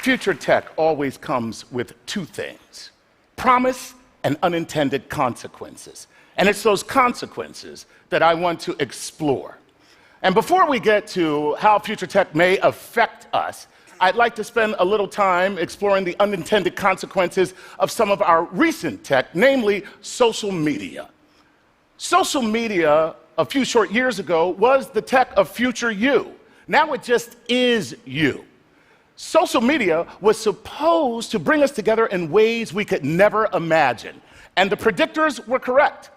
Future tech always comes with two things: promise and unintended consequences. And it's those consequences that I want to explore. And before we get to how future tech may affect us, I'd like to spend a little time exploring the unintended consequences of some of our recent tech, namely social media. Social media, a few short years ago, was the tech of future you. Now it just is you. Social media was supposed to bring us together in ways we could never imagine, and the predictors were correct.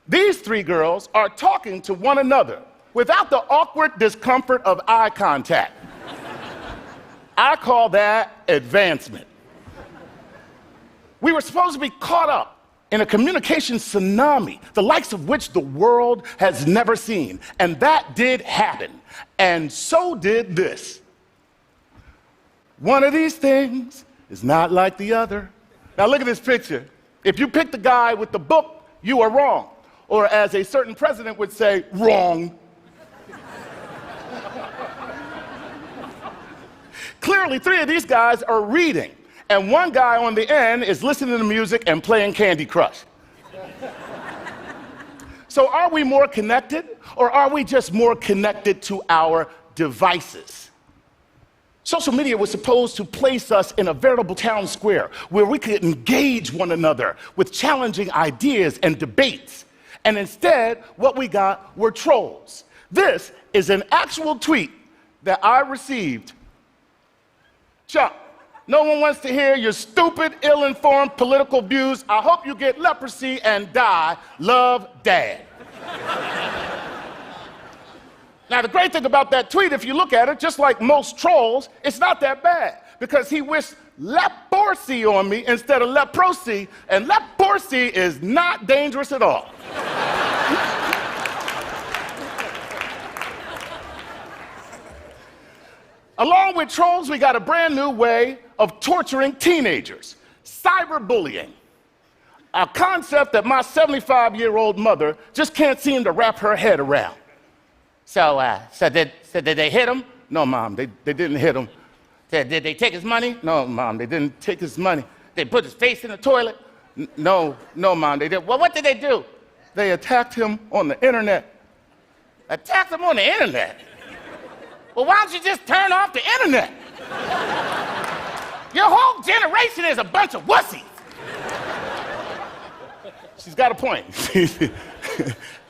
These three girls are talking to one another without the awkward discomfort of eye contact. I call that advancement. We were supposed to be caught up in a communication tsunami, the likes of which the world has never seen, and that did happen, and so did this. One of these things is not like the other. Now look at this picture. If you pick the guy with the book, you are wrong. Or as a certain president would say, wrong. Clearly, three of these guys are reading, and one guy on the end is listening to music and playing Candy Crush. So are we more connected, or are we just more connected to our devices? Social media was supposed to place us in a veritable town square where we could engage one another with challenging ideas and debates. And instead, what we got were trolls. This is an actual tweet that I received. Chuck, no one wants to hear your stupid, ill-informed political views. I hope you get leprosy and die. Love, Dad. Now, the great thing about that tweet, if you look at it, just like most trolls, it's not that bad, because he wished leprosy on me instead of leprosy, and leprosy is not dangerous at all. Along with trolls, we got a brand new way of torturing teenagers: cyberbullying. A concept that my 75-year-old mother just can't seem to wrap her head around. So did they hit him? No, Mom, they didn't hit him. Did they take his money? No, Mom, they didn't take his money. They put his face in the toilet? No, Mom, they didn't. Well, what did they do? They attacked him on the internet. Attacked him on the internet? Well, why don't you just turn off the internet? Your whole generation is a bunch of wussies. She's got a point.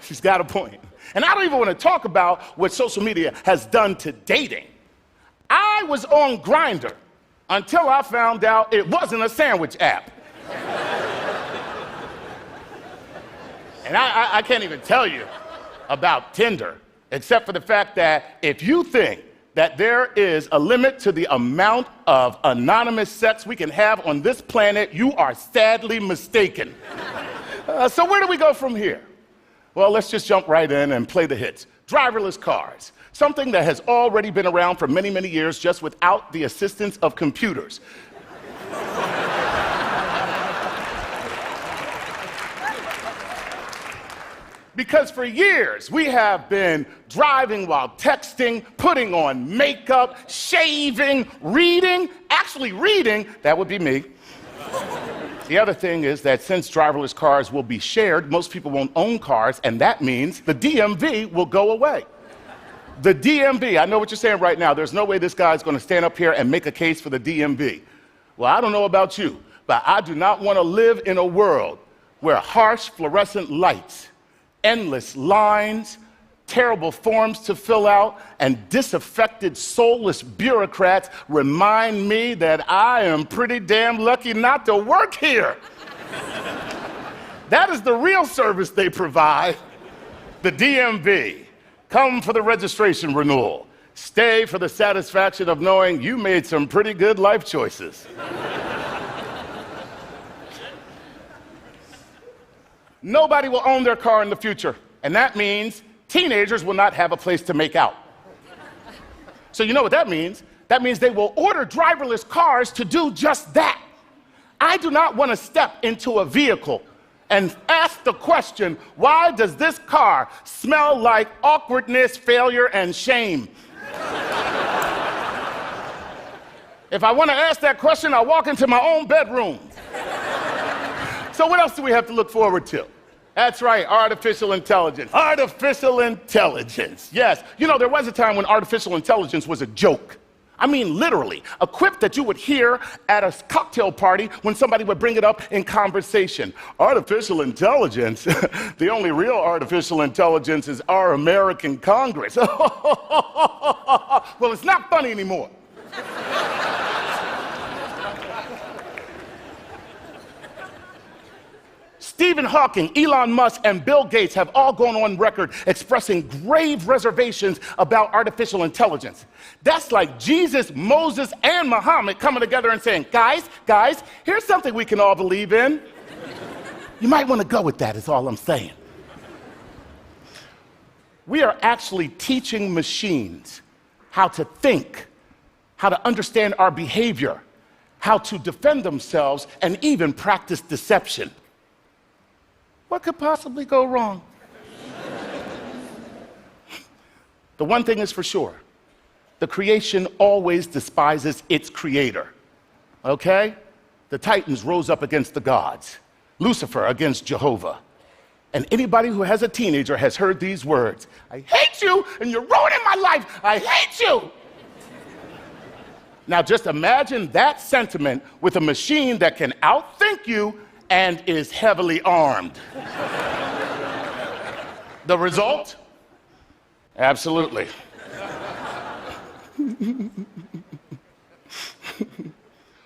She's got a point. And I don't even want to talk about what social media has done to dating. I was on Grindr until I found out it wasn't a sandwich app. And I can't even tell you about Tinder, except for the fact that if you think that there is a limit to the amount of anonymous sex we can have on this planet, you are sadly mistaken. So where do we go from here? Well, let's just jump right in and play the hits. Driverless cars, something that has already been around for many, many years, just without the assistance of computers. Because for years, we have been driving while texting, putting on makeup, shaving, reading. Actually reading, that would be me. The other thing is that since driverless cars will be shared, most people won't own cars, and that means the DMV will go away. The DMV, I know what you're saying right now. There's no way this guy's going to stand up here and make a case for the DMV. Well, I don't know about you, but I do not want to live in a world where harsh fluorescent lights, endless lines, terrible forms to fill out, and disaffected, soulless bureaucrats remind me that I am pretty damn lucky not to work here. That is the real service they provide. The DMV. Come for the registration renewal. Stay for the satisfaction of knowing you made some pretty good life choices. Nobody will own their car in the future, and that means teenagers will not have a place to make out. So you know what that means? That means they will order driverless cars to do just that. I do not want to step into a vehicle and ask the question, why does this car smell like awkwardness, failure, and shame? If I want to ask that question, I'll walk into my own bedroom. So what else do we have to look forward to? That's right, artificial intelligence. Artificial intelligence, yes. You know, there was a time when artificial intelligence was a joke. I mean, literally, a quip that you would hear at a cocktail party when somebody would bring it up in conversation. Artificial intelligence? The only real artificial intelligence is our American Congress. Well, it's not funny anymore. Stephen Hawking, Elon Musk, and Bill Gates have all gone on record expressing grave reservations about artificial intelligence. That's like Jesus, Moses, and Muhammad coming together and saying, guys, here's something we can all believe in. You might want to go with that, is all I'm saying. We are actually teaching machines how to think, how to understand our behavior, how to defend themselves, and even practice deception. What could possibly go wrong? The one thing is for sure, the creation always despises its creator, okay? The Titans rose up against the gods, Lucifer against Jehovah. And anybody who has a teenager has heard these words: I hate you, and you're ruining my life. I hate you. Now just imagine that sentiment with a machine that can outthink you and is heavily armed. The result? Absolutely.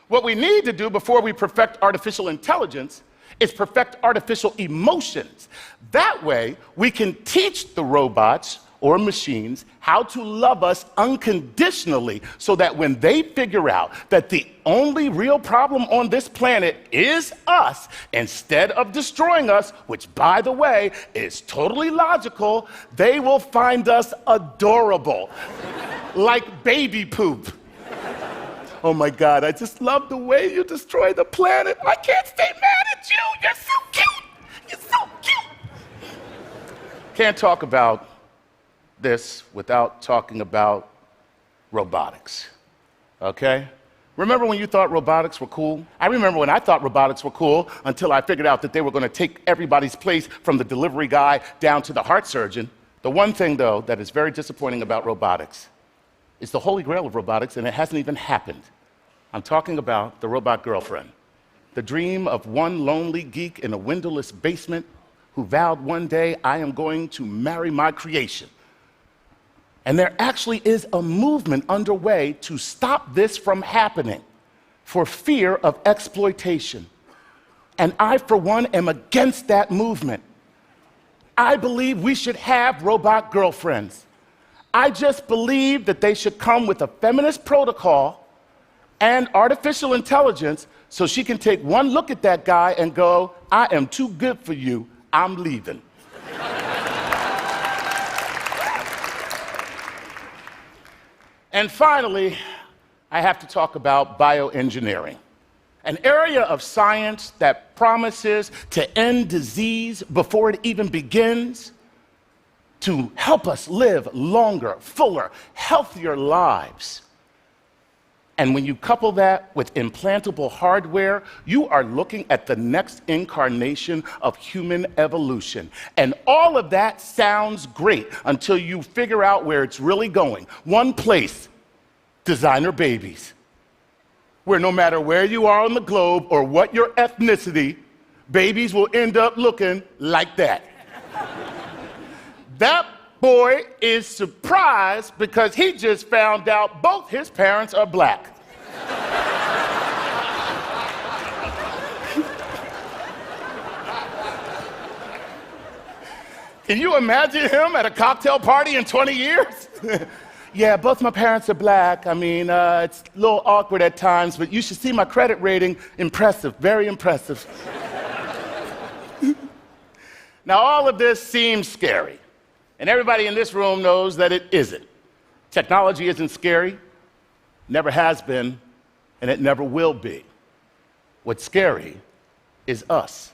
What we need to do before we perfect artificial intelligence is perfect artificial emotions. That way, we can teach the robots or machines how to love us unconditionally, so that when they figure out that the only real problem on this planet is us, instead of destroying us, which, by the way, is totally logical, they will find us adorable, like baby poop. Oh my God, I just love the way you destroy the planet. I can't stay mad at you. You're so cute. You're so cute. Can't talk about this without talking about robotics, okay? Remember when you thought robotics were cool? I remember when I thought robotics were cool until I figured out that they were going to take everybody's place, from the delivery guy down to the heart surgeon. The one thing, though, that is very disappointing about robotics is the holy grail of robotics, and it hasn't even happened. I'm talking about the robot girlfriend, the dream of one lonely geek in a windowless basement who vowed one day, I am going to marry my creation. And there actually is a movement underway to stop this from happening for fear of exploitation. And I, for one, am against that movement. I believe we should have robot girlfriends. I just believe that they should come with a feminist protocol and artificial intelligence, so she can take one look at that guy and go, I am too good for you, I'm leaving. And finally, I have to talk about bioengineering, an area of science that promises to end disease before it even begins, to help us live longer, fuller, healthier lives. And when you couple that with implantable hardware, you are looking at the next incarnation of human evolution. And all of that sounds great until you figure out where it's really going. One place: designer babies, where no matter where you are on the globe or what your ethnicity, babies will end up looking like that. That boy is surprised because he just found out both his parents are black. Can you imagine him at a cocktail party in 20 years? Yeah, both my parents are black. I mean, it's a little awkward at times, but you should see my credit rating. Impressive, very impressive. Now, all of this seems scary, and everybody in this room knows that it isn't. Technology isn't scary, never has been, and it never will be. What's scary is us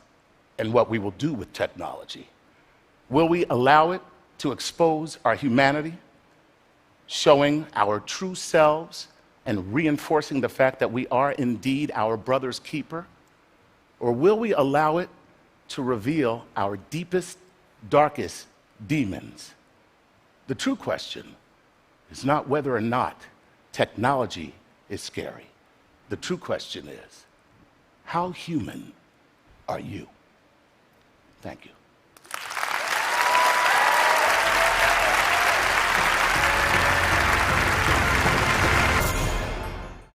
and what we will do with technology. Will we allow it to expose our humanity, showing our true selves and reinforcing the fact that we are indeed our brother's keeper? Or will we allow it to reveal our deepest, darkest demons? The true question is not whether or not technology is scary. The true question is, how human are you? Thank you.